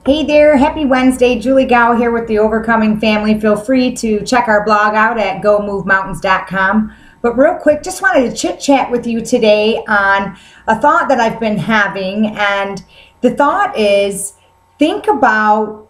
Hey there, happy Wednesday. Julie Gow here with the Overcoming Family. Feel free to check our blog out at gomovemountains.com. But real quick, just wanted to chit chat with you today on a thought that I've been having. And the thought is, think about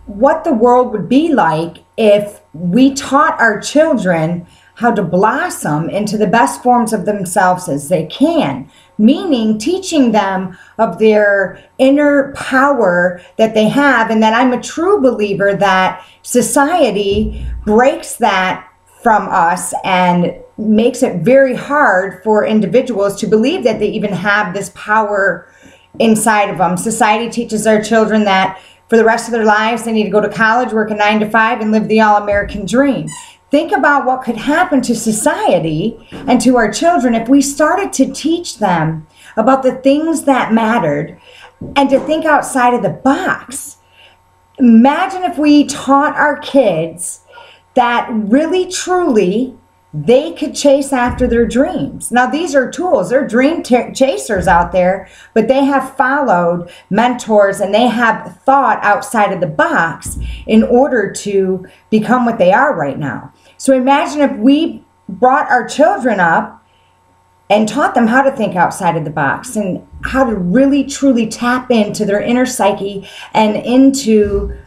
what the world would be like if we taught our children how to blossom into the best forms of themselves as they can. Meaning teaching them of their inner power that they have. And that I'm a true believer that society breaks that from us and makes it very hard for individuals to believe that they even have this power inside of them. Society teaches our children that for the rest of their lives they need to go to college, work a 9-to-5, and live the all-American dream. Think about what could happen to society and to our children if we started to teach them about the things that mattered and to think outside of the box. Imagine if we taught our kids that really, truly, they could chase after their dreams. Now, these are tools. They're dream chasers out there, but they have followed mentors and they have thought outside of the box in order to become what they are right now. So imagine if we brought our children up and taught them how to think outside of the box and how to really, truly tap into their inner psyche and into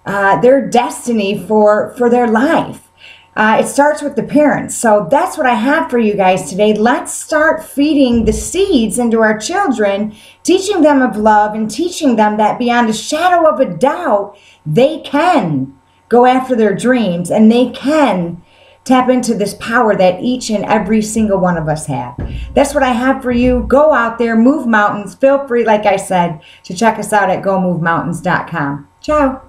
their destiny for their life. It starts with the parents. So that's what I have for you guys today. Let's start feeding the seeds into our children, teaching them of love and teaching them that beyond a shadow of a doubt, they can go after their dreams and they can tap into this power that each and every single one of us have. That's what I have for you. Go out there, move mountains. Feel free, like I said, to check us out at gomovemountains.com. Ciao.